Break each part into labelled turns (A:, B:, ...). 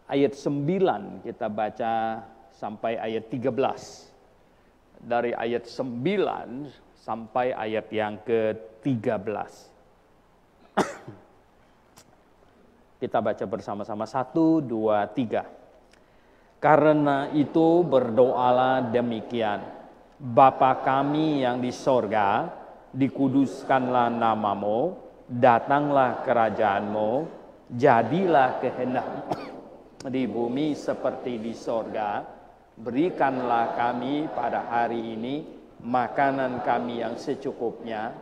A: ayat 9 kita baca sampai ayat 13. Dari ayat 9 sampai ayat yang ke-13. Kita baca bersama-sama 1, 2, 3. Karena itu berdoalah demikian. Bapa kami yang di sorga, dikuduskanlah namamu, datanglah kerajaanmu, jadilah kehendakmu di bumi seperti di sorga. Berikanlah kami pada hari ini makanan kami yang secukupnya,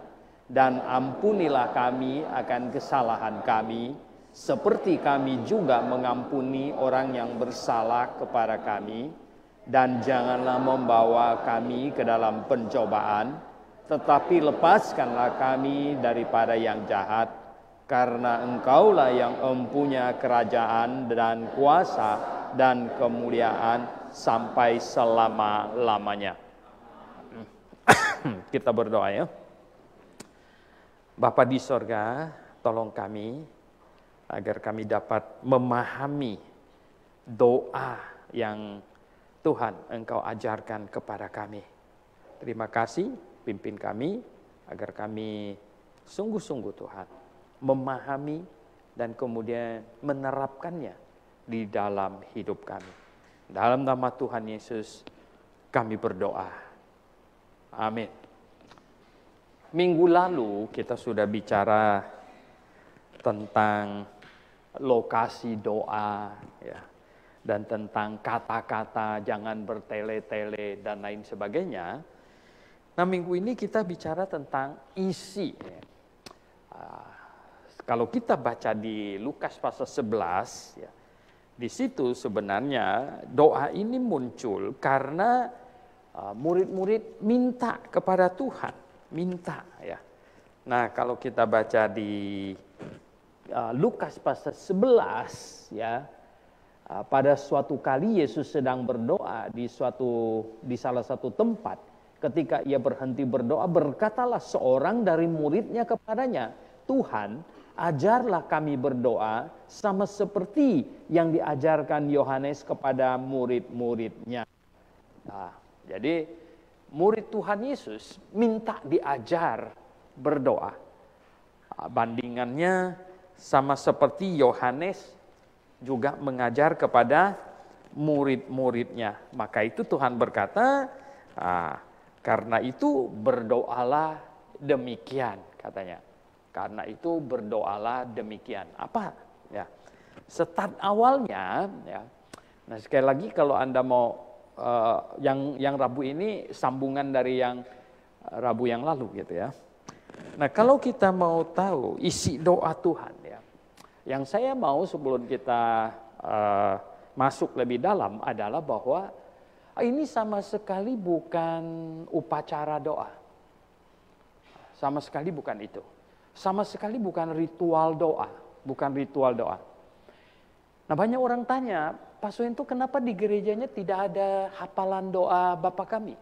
A: dan ampunilah kami akan kesalahan kami, seperti kami juga mengampuni orang yang bersalah kepada kami. Dan janganlah membawa kami ke dalam pencobaan, tetapi lepaskanlah kami daripada yang jahat. Karena Engkaulah yang mempunyai kerajaan dan kuasa dan kemuliaan sampai selama-lamanya. Kita berdoa ya. Bapa di sorga, tolong kami agar kami dapat memahami doa yang Tuhan Engkau ajarkan kepada kami. Terima kasih, pimpin kami agar kami sungguh-sungguh Tuhan memahami dan kemudian menerapkannya di dalam hidup kami. Dalam nama Tuhan Yesus kami berdoa. Amin. Minggu lalu kita sudah bicara tentang lokasi doa ya, dan tentang kata-kata jangan bertele-tele dan lain sebagainya. Nah, minggu ini kita bicara tentang isi. Kalau kita baca di Lukas pasal 11, ya, di situ sebenarnya doa ini muncul karena murid-murid minta kepada Tuhan, minta ya. Nah, kalau kita baca di Lukas pasal 11 ya, pada suatu kali Yesus sedang berdoa di salah satu tempat. Ketika ia berhenti berdoa, berkatalah seorang dari muridnya kepadanya, "Tuhan, ajarlah kami berdoa sama seperti yang diajarkan Yohanes kepada murid-muridnya." Nah, jadi murid Tuhan Yesus minta diajar berdoa. Bandingannya sama seperti Yohanes juga mengajar kepada murid-muridnya. Maka itu Tuhan berkata, karena itu berdoalah demikian, katanya. Karena itu berdoalah demikian. Apa? Ya. Start awalnya, ya. Nah, sekali lagi kalau Anda mau yang Rabu ini sambungan dari yang Rabu yang lalu gitu ya. Nah, kalau kita mau tahu isi doa Tuhan ya. Yang saya mau sebelum kita masuk lebih dalam adalah bahwa ini sama sekali bukan upacara doa. Sama sekali bukan itu. Sama sekali bukan ritual doa. Bukan ritual doa. Nah, banyak orang tanya, Pak Suento kenapa di gerejanya tidak ada hafalan doa Bapa kami?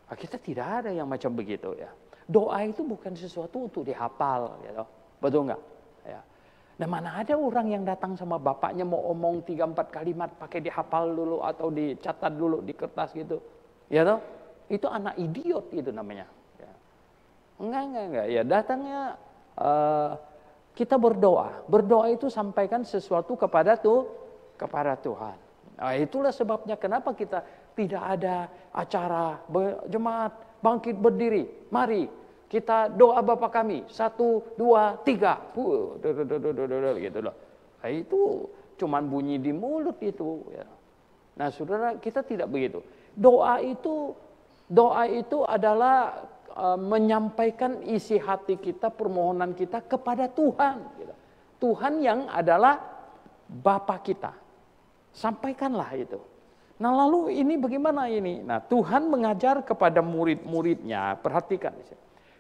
A: Nah, kita tidak ada yang macam begitu ya. Doa itu bukan sesuatu untuk dihafal. Gitu. Betul nggak? Ya. Nah, mana ada orang yang datang sama bapaknya mau omong 3-4 kalimat pakai dihafal dulu atau dicatat dulu di kertas gitu. Ya toh? Itu anak idiot itu namanya. Ya. Enggak. Ya datangnya kita berdoa. Berdoa itu sampaikan sesuatu kepada Tuhan. Nah, itulah sebabnya kenapa kita tidak ada acara jemaat bangkit berdiri. Mari kita doa Bapa kami. 1, 2, 3. Gitu loh. Nah, itu cuman bunyi di mulut itu. Ya. Nah, saudara, kita tidak begitu. Doa itu adalah menyampaikan isi hati kita, permohonan kita kepada Tuhan. Gitu. Tuhan yang adalah Bapa kita. Sampaikanlah itu. Nah, lalu ini bagaimana ini? Nah, Tuhan mengajar kepada murid-muridnya. Perhatikan.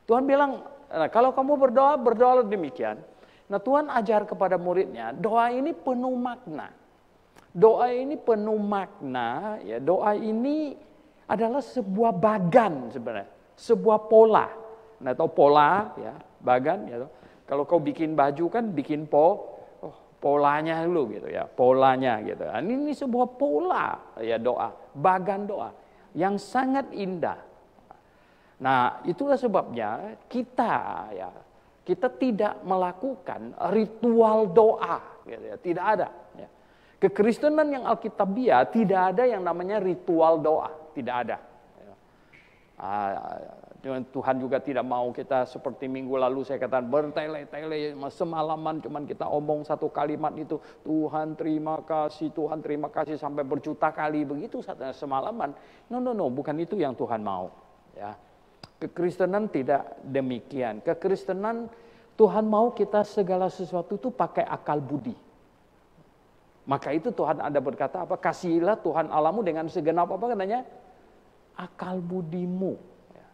A: Tuhan bilang, kalau kamu berdoa, berdoalah demikian. Nah, Tuhan ajar kepada muridnya, doa ini penuh makna. Doa ini penuh makna. Ya, doa ini adalah sebuah bagan sebenarnya. Sebuah pola. Nah, atau pola, ya, bagan. Ya, kalau kau bikin baju kan bikin polanya dulu gitu ya, polanya gitu. Ini sebuah pola ya doa, bagan doa yang sangat indah. Nah, itulah sebabnya kita tidak melakukan ritual doa, gitu ya, tidak ada. Ya. Kekristenan yang Alkitabiah tidak ada yang namanya ritual doa, tidak ada. Tuhan juga tidak mau kita seperti minggu lalu saya katakan bertele-tele semalaman cuman kita omong satu kalimat itu Tuhan terima kasih sampai berjuta kali begitu semalaman. No, bukan itu yang Tuhan mau. Ya. Kekristenan tidak demikian. Kekristenan Tuhan mau kita segala sesuatu itu pakai akal budi. Maka itu Tuhan ada berkata apa? Kasihilah Tuhan Allahmu dengan segenap apa katanya? Akal budimu. Ya.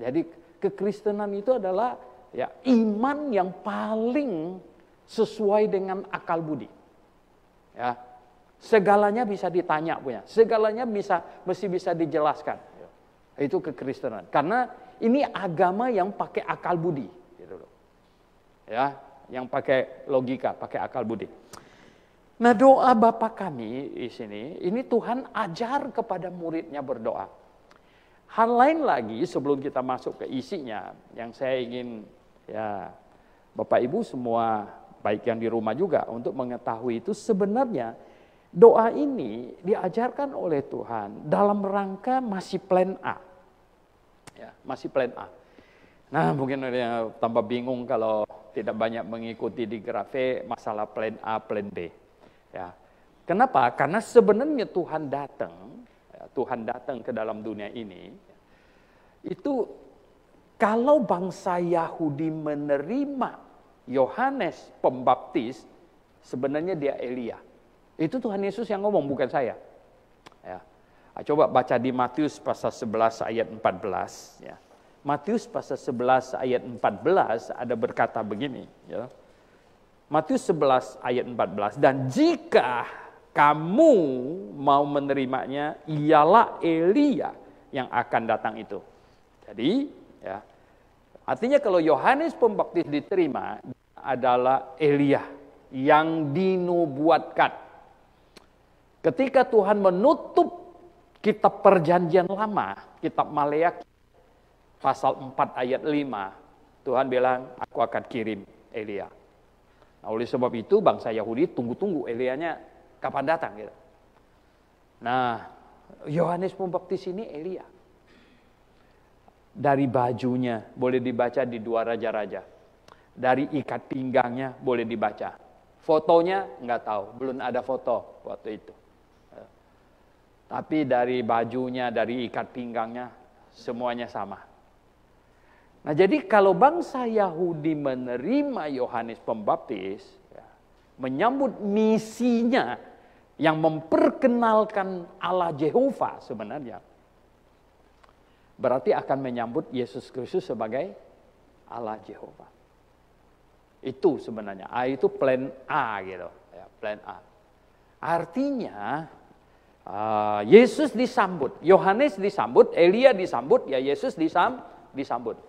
A: Jadi kekristenan itu adalah ya iman yang paling sesuai dengan akal budi. Ya. Segalanya bisa ditanya punya, segalanya mesti bisa dijelaskan. Ya. Itu kekristenan. Karena ini agama yang pakai akal budi, gitu loh. Ya, yang pakai logika, pakai akal budi. Nah, doa Bapa kami di sini, ini Tuhan ajar kepada muridnya berdoa. Hal lain lagi sebelum kita masuk ke isinya, yang saya ingin ya Bapak Ibu semua, baik yang di rumah juga, untuk mengetahui itu sebenarnya doa ini diajarkan oleh Tuhan dalam rangka masih plan A. Ya, masih plan A. Nah, mungkin ada yang tambah bingung kalau tidak banyak mengikuti di Grafe masalah plan A, plan B. Ya. Kenapa? Karena sebenarnya Tuhan datang ke dalam dunia ini, itu kalau bangsa Yahudi menerima Yohanes Pembaptis, sebenarnya dia Elia. Itu Tuhan Yesus yang ngomong, bukan saya. Ya. Coba baca di Matius pasal 11 ayat 14. Ya. Matius pasal 11 ayat 14 ada berkata begini. Ya. Matius 11 ayat 14. Dan jika kamu mau menerimanya, ialah Elia yang akan datang itu. Jadi, ya, artinya kalau Yohanes Pembaptis diterima, adalah Elia yang dinubuatkan. Ketika Tuhan menutup kitab perjanjian lama, kitab Maleakhi, pasal 4 ayat 5, Tuhan bilang, aku akan kirim Elia. Nah, oleh sebab itu bangsa Yahudi tunggu-tunggu Elianya kapan datang gitu. Nah, Yohanes Pembaptis ini Elia. Dari bajunya boleh dibaca di 2 Raja-Raja. Dari ikat pinggangnya boleh dibaca. Fotonya nggak tahu, belum ada foto waktu itu. Tapi dari bajunya, dari ikat pinggangnya semuanya sama. Nah, jadi kalau bangsa Yahudi menerima Yohanes Pembaptis, ya, menyambut misinya yang memperkenalkan Allah Jehovah sebenarnya, berarti akan menyambut Yesus Kristus sebagai Allah Jehovah. Itu sebenarnya, itu plan A gitu, ya, plan A. Artinya Yesus disambut, Yohanes disambut, Elia disambut, ya Yesus disambut.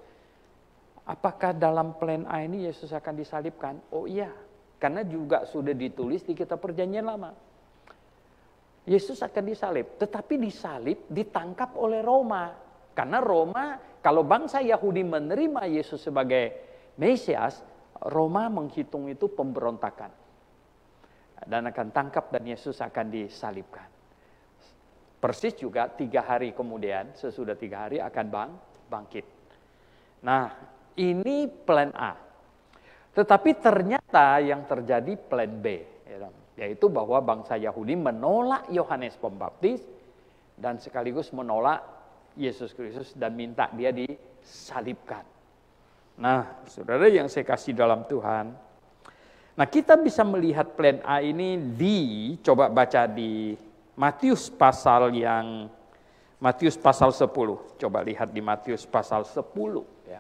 A: Apakah dalam plan A ini Yesus akan disalibkan? Oh iya, karena juga sudah ditulis di kitab perjanjian lama. Yesus akan disalib, tetapi disalib ditangkap oleh Roma. Karena Roma, kalau bangsa Yahudi menerima Yesus sebagai Mesias, Roma menghitung itu pemberontakan. Dan akan tangkap dan Yesus akan disalibkan. Persis juga 3 hari kemudian, sesudah 3 hari akan bangkit. Nah, ini plan A. Tetapi ternyata yang terjadi plan B. Yaitu bahwa bangsa Yahudi menolak Yohanes Pembaptis dan sekaligus menolak Yesus Kristus dan minta dia disalibkan. Nah, saudara yang saya kasih dalam Tuhan. Nah, kita bisa melihat plan A ini coba baca di Matius pasal 10. Coba lihat di Matius pasal 10. Ya.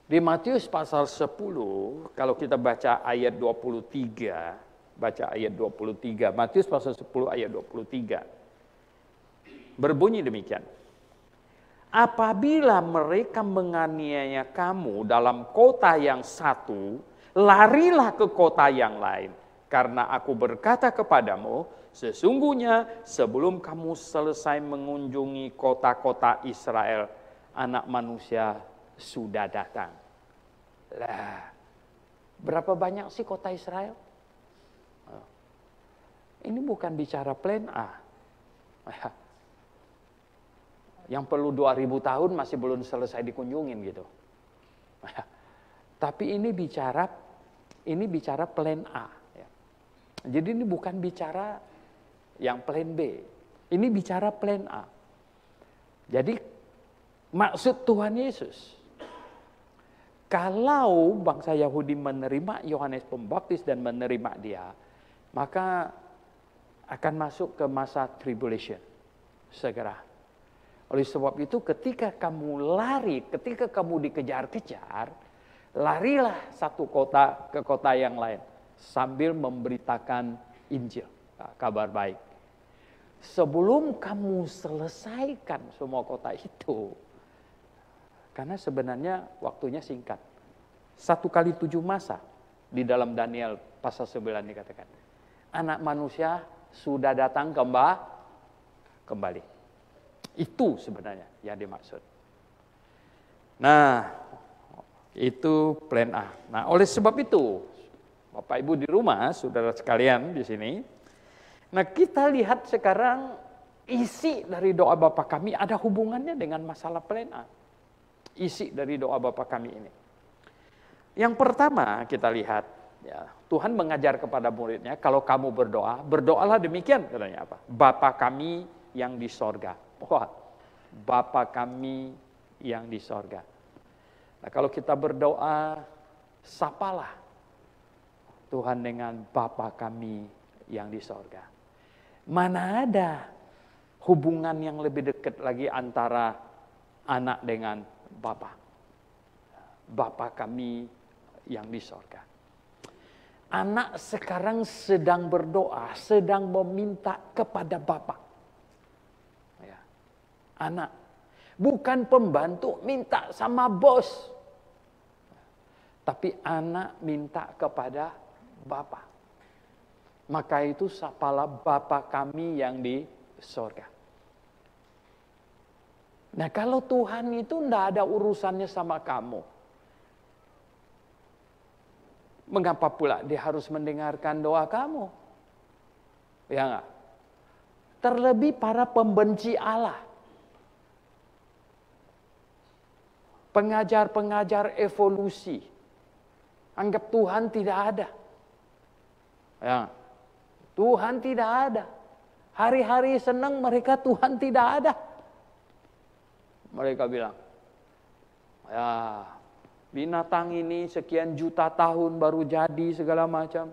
A: Di Matius pasal 10, kalau kita baca ayat 23, Matius pasal 10 ayat 23. Berbunyi demikian. Apabila mereka menganiaya kamu dalam kota yang satu, larilah ke kota yang lain. Karena aku berkata kepadamu, sesungguhnya sebelum kamu selesai mengunjungi kota-kota Israel, Anak Manusia sudah datang. Lah, berapa banyak sih kota Israel? Ini bukan bicara plan A. Yang perlu 2000 tahun masih belum selesai dikunjungin gitu. Tapi ini bicara plan A. Ya. Jadi ini bukan bicara yang plan B. Ini bicara plan A. Jadi maksud Tuhan Yesus, kalau bangsa Yahudi menerima Yohanes Pembaptis dan menerima dia, maka akan masuk ke masa tribulation segera. Oleh sebab itu ketika kamu lari, ketika kamu dikejar-kejar, larilah satu kota ke kota yang lain sambil memberitakan Injil, kabar baik. Sebelum kamu selesaikan semua kota itu, karena sebenarnya waktunya singkat. 1 kali 7 masa di dalam Daniel pasal 9 dikatakan. Anak Manusia sudah datang kembali. Itu sebenarnya yang dimaksud. Nah, itu plan A. Nah, oleh sebab itu, Bapak Ibu di rumah, saudara sekalian di sini, nah kita lihat sekarang isi dari doa Bapa kami ada hubungannya dengan masalah plan A. Isi dari doa Bapa kami ini. Yang pertama kita lihat, ya, Tuhan mengajar kepada muridnya, kalau kamu berdoa, berdoalah demikian, katanya apa? Bapa kami yang di sorga. Wah, Bapa kami yang di sorga. Nah, kalau kita berdoa, sapalah Tuhan dengan Bapa kami yang di sorga. Mana ada hubungan yang lebih dekat lagi antara anak dengan Bapa. Bapa kami yang di sorga. Anak sekarang sedang berdoa, sedang meminta kepada Bapa. Ya. Anak, bukan pembantu minta sama bos. Tapi anak minta kepada Bapa. Maka itu sapalah Bapa kami yang di sorga. Nah kalau Tuhan itu tidak ada urusannya sama kamu, mengapa pula dia harus mendengarkan doa kamu? Ya enggak? Terlebih para pembenci Allah. Pengajar-pengajar evolusi. Anggap Tuhan tidak ada. Ya. Tuhan tidak ada. Hari-hari senang mereka Tuhan tidak ada. Mereka bilang, ya binatang ini sekian juta tahun baru jadi segala macam.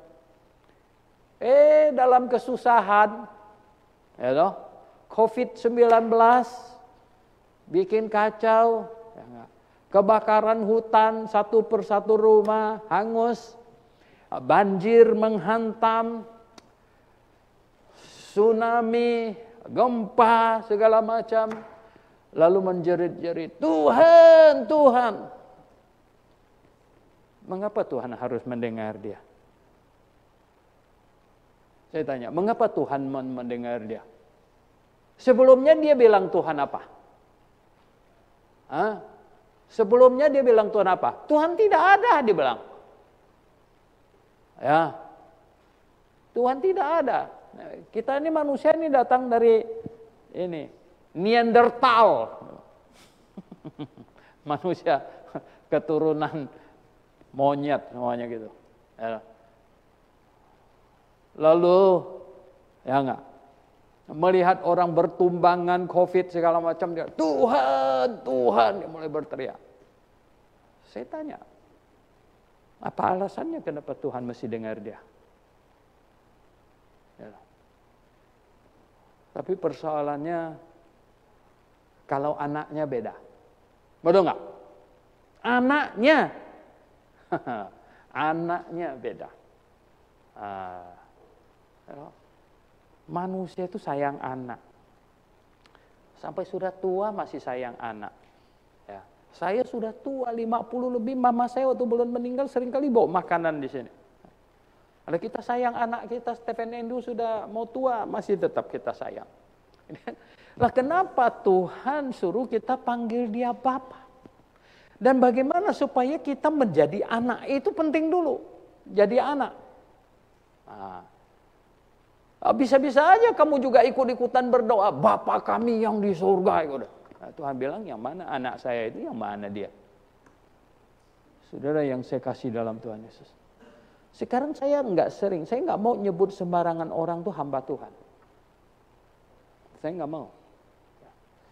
A: Dalam kesusahan, ya toh, COVID-19 bikin kacau, ya enggak? Kebakaran hutan satu persatu rumah hangus, banjir menghantam, tsunami, gempa segala macam, lalu menjerit-jerit, Tuhan, Tuhan. Mengapa Tuhan harus mendengar dia? Saya tanya, mengapa Tuhan mendengar dia? Sebelumnya dia bilang Tuhan apa? Sebelumnya dia bilang Tuhan apa? Tuhan tidak ada, dia bilang. Ya, Tuhan tidak ada. Kita ini manusia ini datang dari ini Neanderthal, manusia keturunan monyet semuanya gitu. Ya. Lalu, ya enggak, melihat orang bertumbangan COVID segala macam, dia Tuhan, Tuhan, dia mulai berteriak. Saya tanya, apa alasannya kenapa Tuhan mesti dengar dia? Ya. Tapi persoalannya, kalau anaknya beda. Betul nggak? Anaknya. Anaknya beda. Manusia itu sayang anak. Sampai sudah tua masih sayang anak. Ya. Saya sudah tua 50 lebih, mama saya waktu belum meninggal seringkali bawa makanan di sini. Kalau kita sayang anak kita, Stephen Andrew sudah mau tua, masih tetap kita sayang. Lah kenapa Tuhan suruh kita panggil dia Bapa? Dan bagaimana supaya kita menjadi anak, itu penting dulu. Jadi anak. Bisa-bisa aja kamu juga ikut-ikutan berdoa, Bapa kami yang di surga. Nah, Tuhan bilang, yang mana anak saya itu, yang mana dia? Saudara yang saya kasih dalam Tuhan Yesus. Sekarang saya nggak mau nyebut sembarangan orang tuh hamba Tuhan. Saya nggak mau.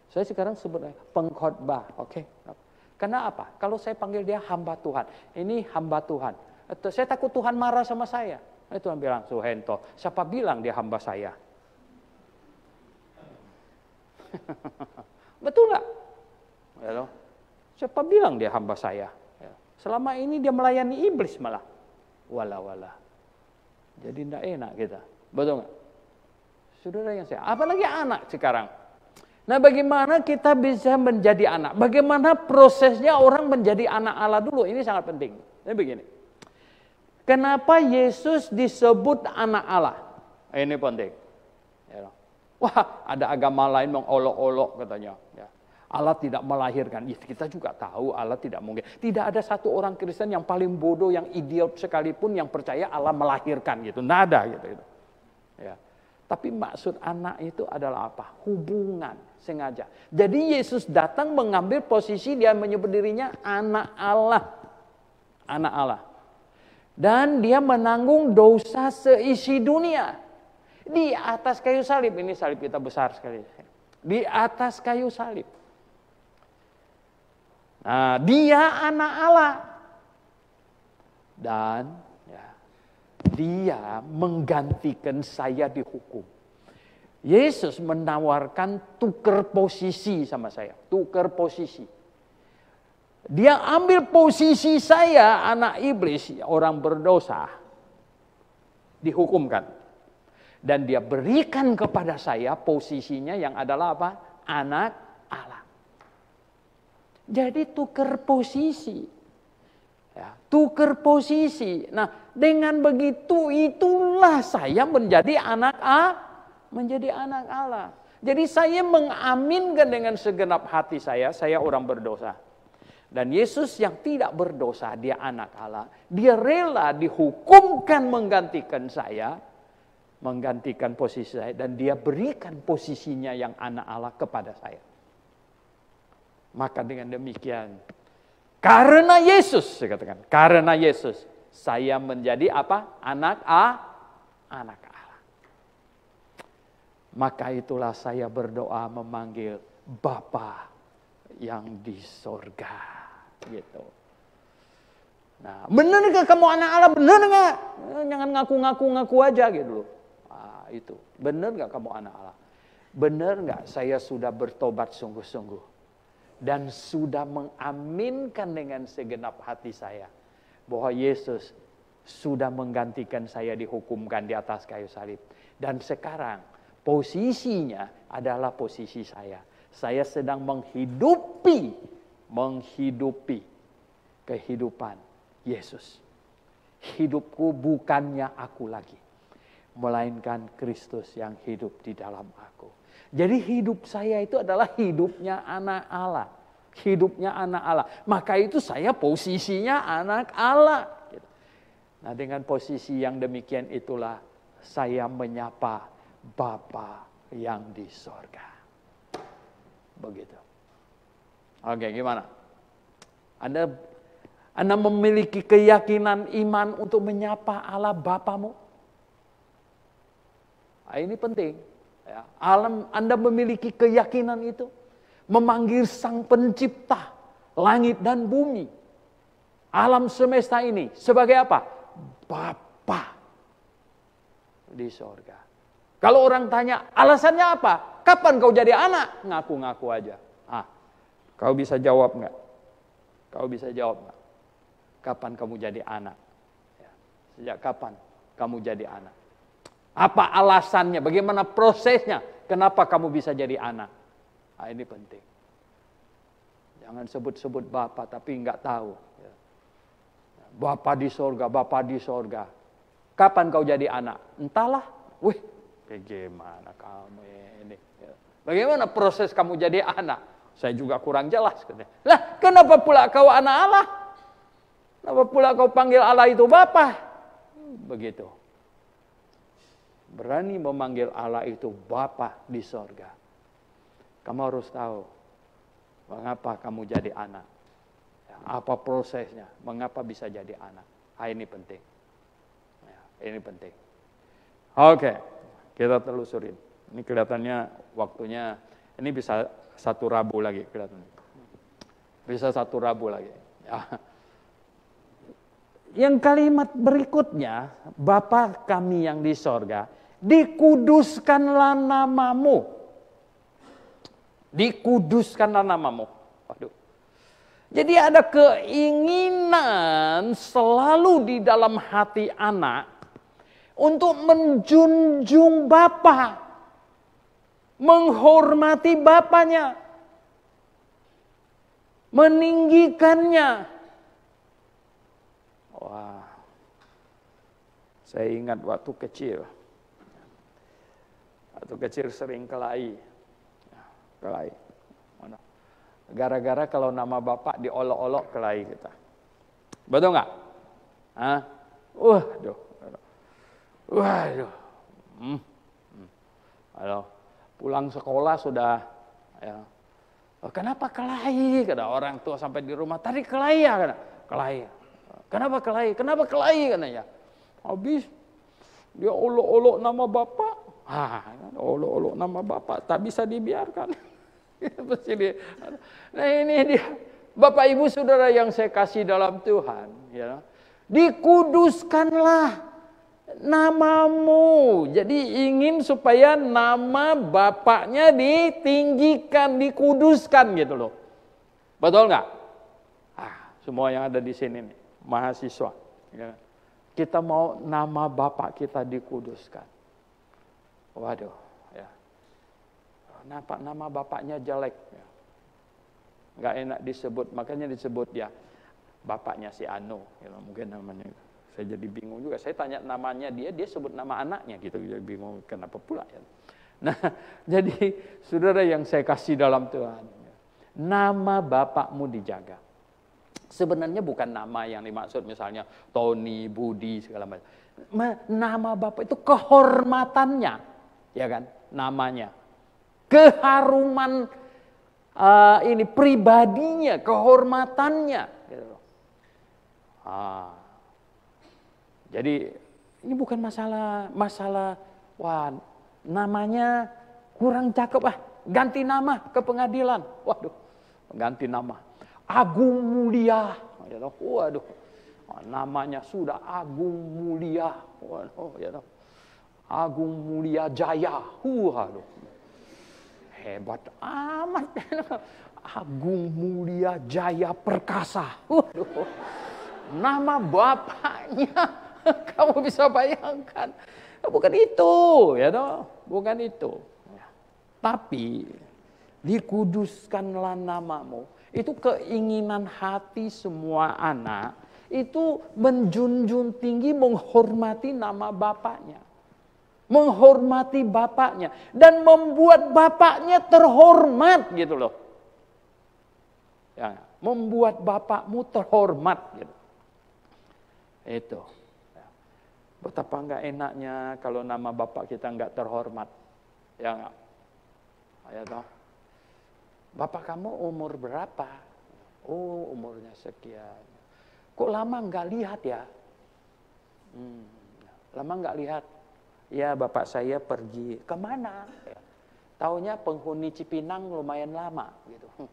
A: Saya sekarang sebut pengkhotbah, oke? Karena apa? Kalau saya panggil dia hamba Tuhan, ini hamba Tuhan. Saya takut Tuhan marah sama saya. Tuhan bilang, Suhento, siapa bilang dia hamba saya? Betul nggak? Siapa bilang dia hamba saya? Selama ini dia melayani iblis malah. Wala. Jadi tidak enak kita. Betul nggak? Saudara yang saya, apalagi anak sekarang. Nah, bagaimana kita bisa menjadi anak? Bagaimana prosesnya orang menjadi anak Allah dulu? Ini sangat penting. Ini begini. Kenapa Yesus disebut anak Allah? Ini penting. Wah, ada agama lain mengolok-olok katanya. Allah tidak melahirkan. Ya, kita juga tahu Allah tidak mungkin. Tidak ada satu orang Kristen yang paling bodoh, yang idiot sekalipun yang percaya Allah melahirkan gitu. Nada gitu. Ya. Tapi maksud anak itu adalah apa? Hubungan sengaja. Jadi Yesus datang mengambil posisi, dia menyebut dirinya anak Allah. Anak Allah. Dan dia menanggung dosa seisi dunia. Di atas kayu salib, ini salib kita besar sekali. Di atas kayu salib. Nah, dia anak Allah. Dan dia menggantikan saya dihukum. Yesus menawarkan tukar posisi sama saya. Tukar posisi. Dia ambil posisi saya, anak iblis, orang berdosa. Dihukumkan. Dan dia berikan kepada saya posisinya yang adalah apa? Anak Allah. Jadi tukar posisi. Tukar posisi. Nah, dengan begitu itulah saya menjadi anak Allah. Jadi saya mengaminkan dengan segenap hati saya orang berdosa. Dan Yesus yang tidak berdosa, dia anak Allah. Dia rela dihukumkan menggantikan saya. Menggantikan posisi saya. Dan dia berikan posisinya yang anak Allah kepada saya. Maka dengan demikian, karena Yesus, saya katakan, karena Yesus, saya menjadi apa? Anak Allah. Maka itulah saya berdoa memanggil Bapa yang di sorga. Gitu. Nah, benar nggak kamu anak Allah? Benar nggak? Jangan ngaku-ngaku aja gitu. Itu benar nggak kamu anak Allah? Benar nggak saya sudah bertobat sungguh-sungguh dan sudah mengaminkan dengan segenap hati saya bahwa Yesus sudah menggantikan saya dihukumkan di atas kayu salib, dan sekarang posisinya adalah posisi saya. Saya sedang menghidupi kehidupan Yesus. Hidupku bukannya aku lagi, melainkan Kristus yang hidup di dalam aku. Jadi hidup saya itu adalah hidupnya anak Allah. Hidupnya anak Allah. Maka itu saya posisinya anak Allah. Nah, dengan posisi yang demikian itulah saya menyapa Bapa yang di sorga. Begitu. Oke, gimana? Anda memiliki keyakinan iman untuk menyapa Allah Bapamu? Ini penting. Anda memiliki keyakinan itu. Memanggil Sang Pencipta langit dan bumi. Alam semesta ini. Sebagai apa? Bapa di sorga. Kalau orang tanya, alasannya apa? Kapan kau jadi anak? Ngaku-ngaku aja. Kau bisa jawab enggak? Kau bisa jawab enggak? Kapan kamu jadi anak? Sejak kapan kamu jadi anak? Apa alasannya? Bagaimana prosesnya? Kenapa kamu bisa jadi anak? Ini penting. Jangan sebut-sebut Bapa tapi nggak tahu. Bapa di sorga, Bapa di sorga. Kapan kau jadi anak? Entahlah. Wih, bagaimana kamu ini? Bagaimana proses kamu jadi anak? Saya juga kurang jelas. Lah, kenapa pula kau anak Allah? Kenapa pula kau panggil Allah itu Bapa? Begitu. Berani memanggil Allah itu Bapa di sorga. Kamu harus tahu mengapa kamu jadi anak. Apa prosesnya? Mengapa bisa jadi anak? Ini penting. Ini penting. Oke, kita telusurin. Ini kelihatannya waktunya, ini bisa 1 Rabu lagi kelihatannya. Bisa 1 Rabu lagi. Ya. Yang kalimat berikutnya, Bapa kami yang di sorga, dikuduskanlah namamu. Dikuduskanlah namamu. Waduh. Jadi ada keinginan selalu di dalam hati anak untuk menjunjung Bapa, menghormati Bapanya, meninggikannya. Wah, saya ingat waktu kecil. Waktu kecil sering kelahi. Kelahi. Gara-gara kalau nama bapak diolok-olok kelahi kita. Betul nggak? Hah? Waduh. Halo. Pulang sekolah sudah. Ya. Kenapa kelahi? Kata orang tua sampai di rumah. Tadi kelahi ya? Kata. Kelahi. Kenapa kelahi? Kenapa kelahi? Katanya. Habis dia olok-olok nama bapak. Olok-olok nama bapak. Tak bisa dibiarkan. Nah ini dia. Bapak ibu saudara yang saya kasih dalam Tuhan. Ya. Dikuduskanlah namamu. Jadi ingin supaya nama bapaknya ditinggikan, dikuduskan gitu loh. Betul nggak? Semua yang ada di sini nih, mahasiswa. Ya. Kita mau nama bapak kita dikuduskan. Waduh, ya. Nama bapaknya jelek. Ya. Nggak enak disebut, makanya disebut ya bapaknya si Anu. Ya, mungkin namanya. Saya jadi bingung juga. Saya tanya namanya dia sebut nama anaknya gitu. Jadi bingung kenapa pula ya. Nah, jadi saudara yang saya kasih dalam Tuhan, nama bapakmu dijaga. Sebenarnya bukan nama yang dimaksud misalnya Tony, Budi segala macam. Nama bapak itu kehormatannya, ya kan? Namanya, keharuman ini pribadinya, kehormatannya. Gitu. Jadi ini bukan masalah wah namanya kurang cakep ganti nama ke pengadilan. Waduh, ganti nama. Agung Mulia. Waduh. Namanya sudah Agung Mulia. Waduh, ya. Agung Mulia Jaya. Waduh. Hebat amat. Agung Mulia Jaya Perkasa. Waduh. Nama bapaknya kamu bisa bayangkan. Bukan itu, ya toh. Bukan itu. Tapi dikuduskanlah namamu. Itu keinginan hati semua anak. Itu menjunjung tinggi, menghormati nama bapaknya. Menghormati bapaknya. Dan membuat bapaknya terhormat gitu loh. Ya, membuat bapakmu terhormat gitu. Itu. Betapa enggak enaknya kalau nama bapak kita enggak terhormat. Ya enggak? Ya toh. Bapak kamu umur berapa? Oh, umurnya sekian. Kok lama enggak lihat ya? Lama enggak lihat. Ya, bapak saya pergi. Kemana? Ya. Taunya penghuni Cipinang lumayan lama gitu.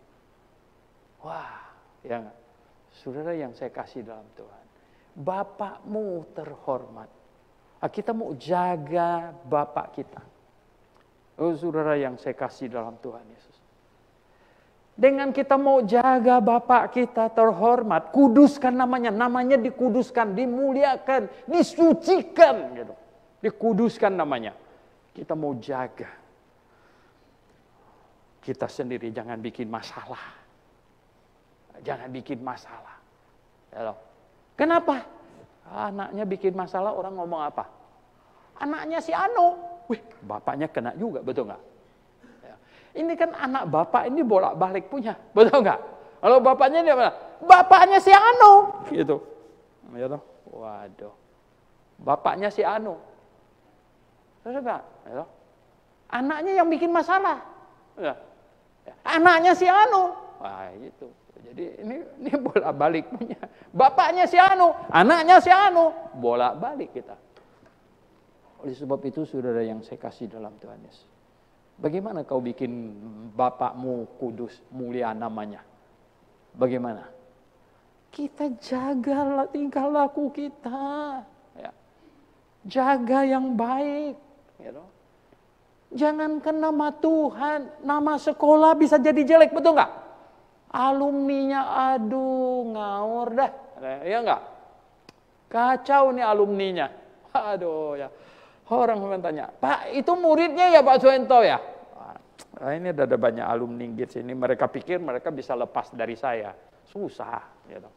A: Wah, ya enggak? Saudara yang saya kasih dalam Tuhan. Bapakmu terhormat. Kita mau jaga bapak kita. Oh, saudara yang saya kasih dalam Tuhan Yesus. Dengan kita mau jaga bapak kita terhormat, kuduskan namanya. Namanya dikuduskan, dimuliakan, disucikan. Gitu. Dikuduskan namanya. Kita mau jaga. Kita sendiri jangan bikin masalah. Jangan bikin masalah. Ya loh. Kenapa? Anaknya bikin masalah, orang ngomong apa? Anaknya si Anu. Wih, bapaknya kena juga, betul nggak? Ya. Ini kan anak bapak ini bolak-balik punya, betul nggak? Kalau bapaknya dia bilang, bapaknya si Anu, gitu. Ya toh? Waduh. Bapaknya si Anu. Terus apa? Ya toh? Anaknya yang bikin masalah. Ya. Anaknya si Anu. Wah, itu. Jadi ini bolak-balik punya. Bapaknya si Anu, anaknya si Anu, bolak-balik kita. Oleh sebab itu, saudara yang saya kasih dalam Tuhan Yesus, bagaimana kau bikin bapakmu kudus, mulia namanya? Bagaimana? Kita jaga tingkah laku kita, ya. Jaga yang baik, ya. Jangankan nama Tuhan, nama sekolah bisa jadi jelek, betul nggak? Alumninya, aduh, ngawur dah, ya nggak? Kacau nih alumninya, aduh ya. Orang bertanya, Pak, itu muridnya ya Pak Suento ya? Nah, ini ada banyak alumni gitu sini. Mereka pikir mereka bisa lepas dari saya, susah, gitu.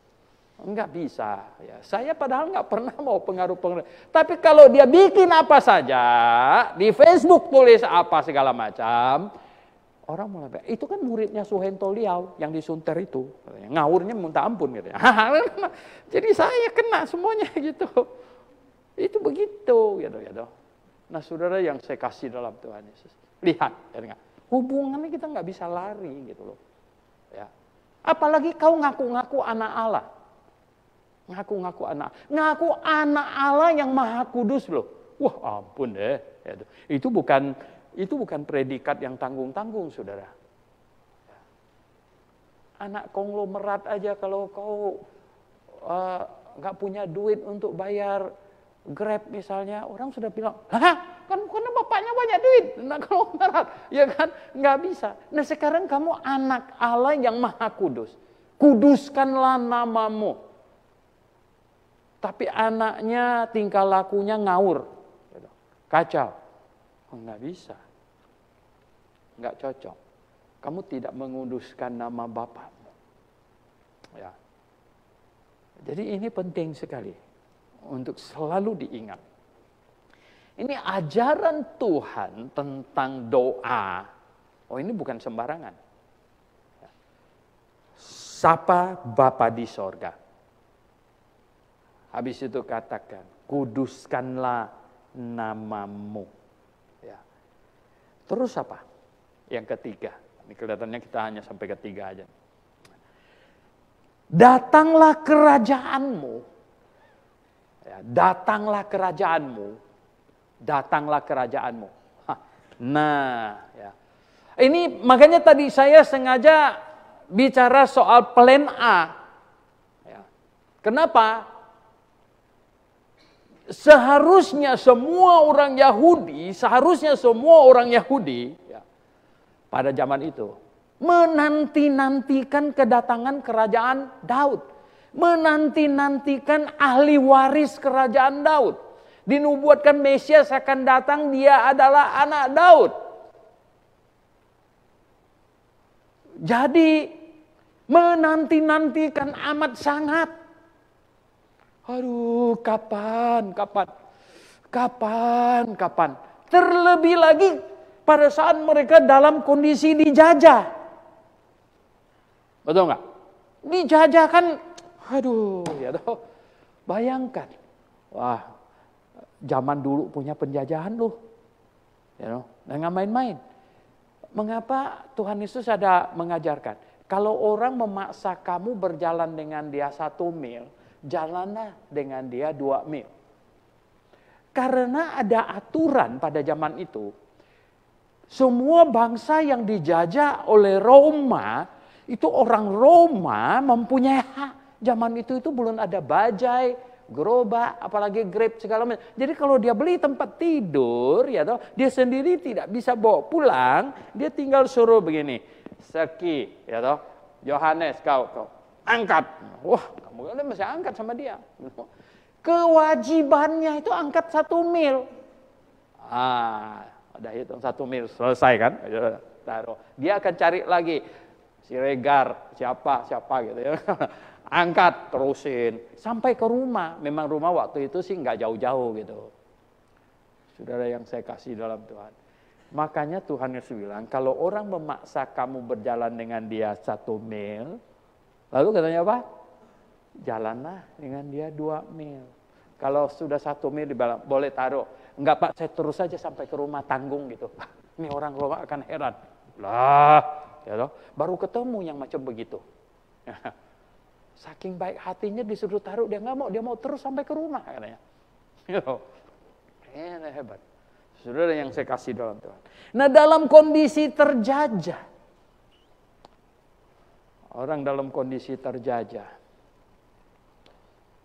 A: Enggak bisa. Ya. Saya padahal nggak pernah mau pengaruh-pengaruh. Tapi kalau dia bikin apa saja di Facebook, tulis apa segala macam. Orang mulai, itu kan muridnya Suhento Liau yang disunter itu. Ngawurnya minta ampun gitu. Jadi saya kena semuanya gitu. Itu begitu gitu. Nah, saudara yang saya kasih dalam Tuhan Yesus. Lihat, ya, hubungannya kita nggak bisa lari gitu loh. Ya. Apalagi kau ngaku-ngaku anak Allah. Ngaku-ngaku anak Allah yang maha kudus loh. Wah, ampun deh. Itu bukan predikat yang tanggung-tanggung, saudara. Anak konglomerat aja kalau kau nggak punya duit untuk bayar Grab misalnya, orang sudah bilang, hah, kan karena bapaknya banyak duit, anak konglomerat, ya kan, nggak bisa. Nah sekarang kamu anak Allah yang maha kudus, kuduskanlah namamu. Tapi anaknya tingkah lakunya ngawur, kacau, nggak bisa. Enggak cocok. Kamu tidak menguduskan nama Bapakmu. Ya. Jadi ini penting sekali untuk selalu diingat. Ini ajaran Tuhan tentang doa. Oh, ini bukan sembarangan. Sapa Bapa di sorga. Habis itu katakan, kuduskanlah namamu. Ya. Terus apa? Yang ketiga, ini kelihatannya kita hanya sampai ketiga aja. Datanglah kerajaanmu. Ya, datanglah kerajaanmu. Datanglah kerajaanmu. Nah, ya. Ini makanya tadi saya sengaja bicara soal plan A. Ya. Kenapa? Seharusnya semua orang Yahudi ya, pada zaman itu menanti-nantikan kedatangan kerajaan Daud, menanti-nantikan ahli waris kerajaan Daud. Dinubuatkan Mesias akan datang, dia adalah anak Daud. Jadi menanti-nantikan amat sangat. Aduh, kapan. Terlebih lagi pada saat mereka dalam kondisi dijajah. Betul nggak? Dijajah kan, aduh, ya toh. Bayangkan, wah, zaman dulu punya penjajahan loh, ya toh, nggak main-main. Mengapa Tuhan Yesus ada mengajarkan? Kalau orang memaksa kamu berjalan dengan dia 1 mil, jalanlah dengan dia 2 mil. Karena ada aturan pada zaman itu. Semua bangsa yang dijajah oleh Roma, itu orang Roma mempunyai hak. Zaman itu belum ada bajai, gerobak, apalagi Grab segala macam. Jadi kalau dia beli tempat tidur, ya toh, dia sendiri tidak bisa bawa pulang, dia tinggal suruh begini. Seki, ya toh, Yohanes kau angkat. Wah, kamu kan masih angkat sama dia. Kewajibannya itu angkat 1 mil. Ada hitung 1 mil, selesai kan? Taruh. Dia akan cari lagi. Siregar, siapa gitu ya. Angkat, terusin. Sampai ke rumah. Memang rumah waktu itu sih nggak jauh-jauh gitu. Saudara yang saya kasih dalam Tuhan. Makanya Tuhan Yesus bilang, kalau orang memaksa kamu berjalan dengan dia 1 mil, lalu katanya apa? Jalanlah dengan dia 2 mil. Kalau sudah 1 mil dibilang, boleh taruh. Enggak Pak, saya terus saja sampai ke rumah, tanggung gitu. Ini orang rumah akan heran. Lah, ya loh, baru ketemu yang macam begitu. Saking baik hatinya disuruh taruh, dia nggak mau, dia mau terus sampai ke rumah katanya. Ini hebat. Saudara yang saya kasih dalam Tuhan. Nah, dalam kondisi terjajah, orang dalam kondisi terjajah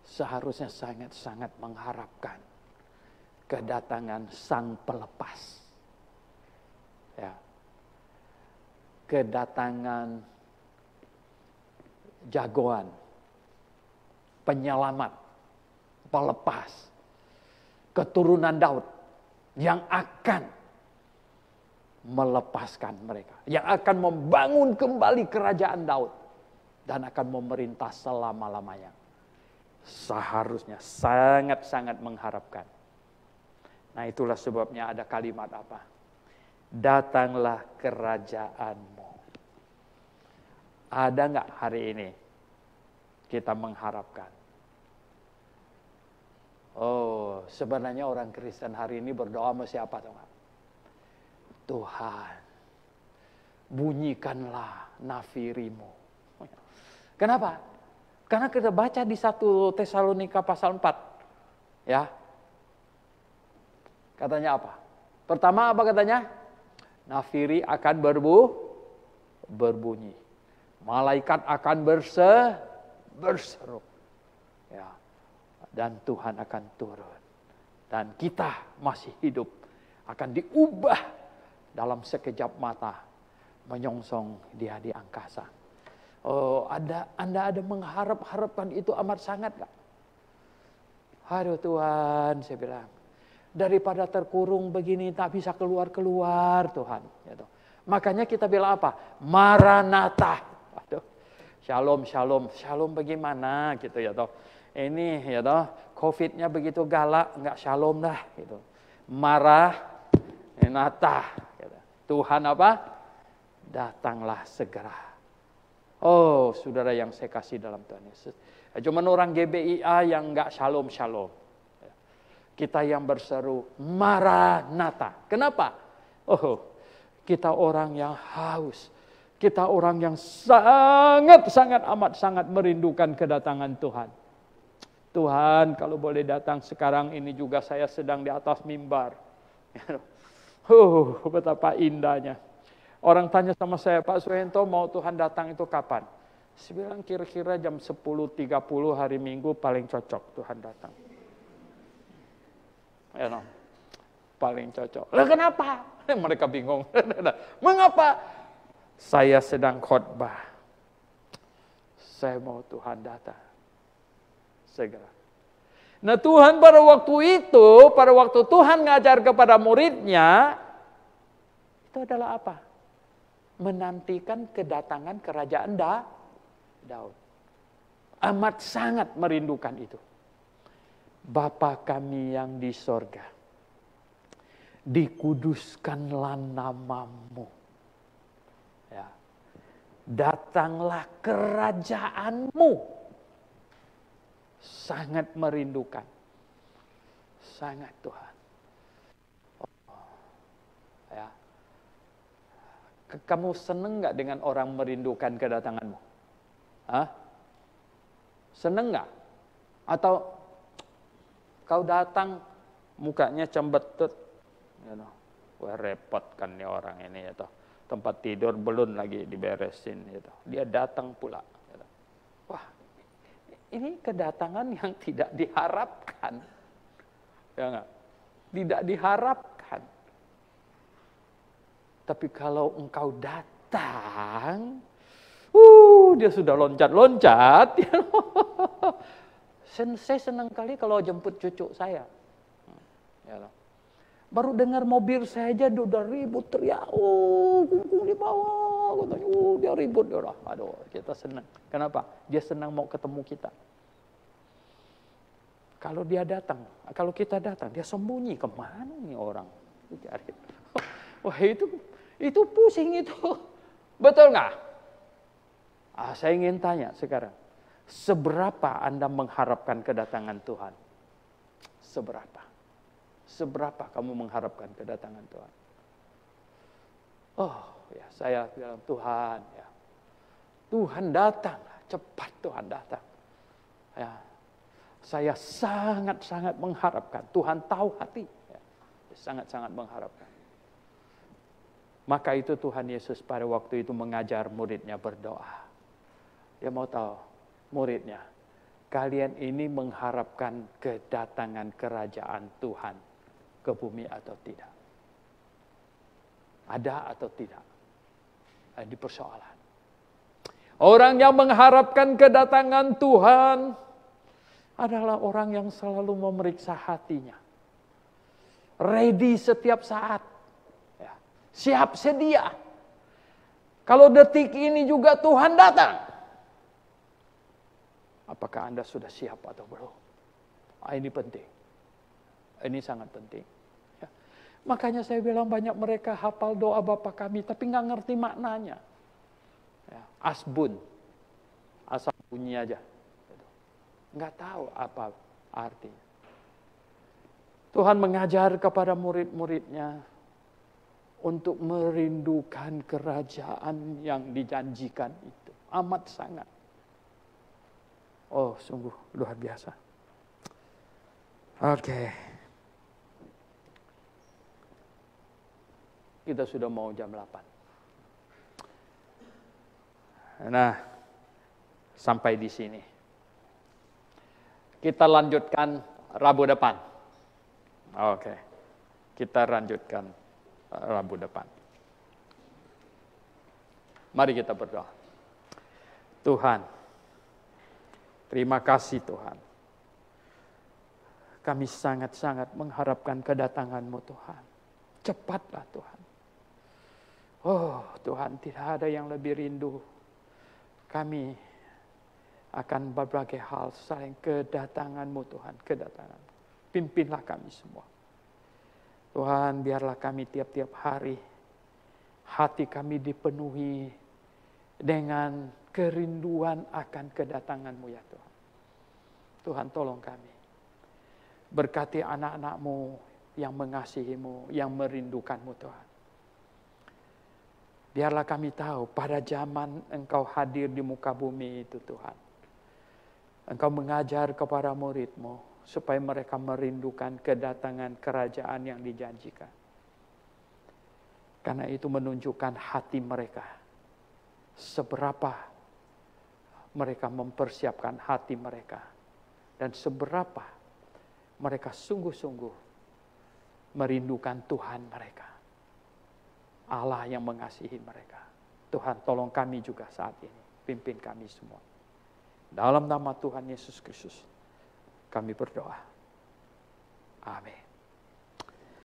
A: seharusnya sangat-sangat mengharapkan kedatangan Sang Pelepas. Ya. Kedatangan jagoan, penyelamat, pelepas, keturunan Daud yang akan melepaskan mereka, yang akan membangun kembali kerajaan Daud dan akan memerintah selama-lamanya. Seharusnya sangat-sangat mengharapkan. Nah, itulah sebabnya ada kalimat apa? Datanglah kerajaanmu. Ada nggak hari ini kita mengharapkan? Oh, sebenarnya orang Kristen hari ini berdoa sama siapa tahu nggak? Tuhan, bunyikanlah nafirimu. Kenapa? Karena kita baca di 1 Tesalonika pasal 4. Ya. Katanya apa? Pertama apa katanya? Nafiri akan berbunyi. Malaikat akan berseru. Ya. Dan Tuhan akan turun. Dan kita masih hidup. Akan diubah dalam sekejap mata. Menyongsong dia di angkasa. Oh, Anda ada mengharapkan itu amat sangat gak? Aduh Tuhan, saya bilang. Daripada terkurung begini tak bisa keluar Tuhan. Gitu. Makanya kita bilang apa? Maranatha. Aduh, shalom bagaimana gitu ya toh. Ini ya toh, COVID-nya begitu galak, enggak shalom dah gitu. Maranatha gitu. Tuhan apa? Datanglah segera. Oh, saudara yang saya kasih dalam Tuhan Yesus. Cuman orang GBIA yang enggak shalom. Kita yang berseru Maranatha. Kenapa? Oh, kita orang yang haus. Kita orang yang sangat amat merindukan kedatangan Tuhan. Tuhan, kalau boleh datang sekarang ini juga saya sedang di atas mimbar. Betapa indahnya. Orang tanya sama saya, Pak Suhento mau Tuhan datang itu kapan? Saya bilang kira-kira jam 10.30 hari Minggu paling cocok Tuhan datang. Ya, no. Paling cocok. Lah kenapa? Mereka bingung. Mengapa? Saya sedang khotbah. Saya mau Tuhan datang segera. Nah, Tuhan pada waktu Tuhan ngajar kepada muridnya, itu adalah apa? Menantikan kedatangan kerajaan Daud. Amat sangat merindukan itu. Bapa kami yang di sorga, dikuduskanlah namamu. Ya. Datanglah kerajaanmu. Sangat merindukan. Sangat Tuhan. Ya. Kamu seneng gak dengan orang merindukan kedatanganmu? Hah? Seneng gak? Atau kau datang, mukanya cembetut. You know. Wah, repot kan nih orang ini. Ya, tempat tidur belum lagi diberesin. Ya, dia datang pula. Ya, wah, ini kedatangan yang tidak diharapkan. Ya enggak? Tidak diharapkan. Tapi kalau engkau datang, dia sudah loncat-loncat. Saya senang kali kalau jemput cucu saya. Ya, baru dengar mobil saya aja udah ribut teriak, kungkung di bawah, katanya. Dia ribut dia lah. Aduh, kita senang. Kenapa? Dia senang mau ketemu kita. Kalau kita datang, dia sembunyi. Kemana nih orang? Wah, itu pusing itu. Betul nggak? Saya ingin tanya sekarang. Seberapa Anda mengharapkan kedatangan Tuhan? Seberapa? Seberapa kamu mengharapkan kedatangan Tuhan? Oh, ya saya bilang Tuhan, ya. Tuhan datang, cepat Tuhan datang. Ya. Saya sangat-sangat mengharapkan. Tuhan tahu hati. Ya. Sangat-sangat mengharapkan. Maka itu Tuhan Yesus pada waktu itu mengajar muridnya berdoa. Dia mau tahu, muridnya, kalian ini mengharapkan kedatangan kerajaan Tuhan ke bumi atau tidak? Ada atau tidak? Ini persoalan. Orang yang mengharapkan kedatangan Tuhan adalah orang yang selalu memeriksa hatinya. Ready setiap saat. Ya. Siap sedia. Kalau detik ini juga Tuhan datang. Apakah Anda sudah siap atau belum? Ini penting. Ini sangat penting. Ya. Makanya saya bilang banyak mereka hafal doa Bapa kami, tapi nggak ngerti maknanya. Ya. Asbun. Asal bunyi aja. Nggak tahu apa artinya. Tuhan mengajar kepada murid-muridnya untuk merindukan kerajaan yang dijanjikan itu. Amat sangat. Oh, sungguh luar biasa. Oke. Kita sudah mau jam 8. Nah, sampai di sini. Kita lanjutkan Rabu depan. Oke. Kita lanjutkan Rabu depan. Mari kita berdoa. Tuhan, terima kasih Tuhan. Kami sangat-sangat mengharapkan kedatangan-Mu Tuhan. Cepatlah Tuhan. Oh Tuhan, tidak ada yang lebih rindu. Kami akan berbagai hal selain kedatangan-Mu Tuhan. Kedatangan. Pimpinlah kami semua. Tuhan, biarlah kami tiap-tiap hari hati kami dipenuhi dengan kerinduan akan kedatangan-Mu ya Tuhan. Tuhan tolong kami. Berkati anak-anak-Mu yang mengasihi-Mu, yang merindukan-Mu Tuhan. Biarlah kami tahu pada zaman Engkau hadir di muka bumi itu Tuhan. Engkau mengajar kepada murid-Mu supaya mereka merindukan kedatangan kerajaan yang dijanjikan. Karena itu menunjukkan hati mereka. Seberapa mereka mempersiapkan hati mereka. Dan seberapa mereka sungguh-sungguh merindukan Tuhan mereka. Allah yang mengasihi mereka. Tuhan tolong kami juga saat ini. Pimpin kami semua. Dalam nama Tuhan Yesus Kristus kami berdoa. Amin.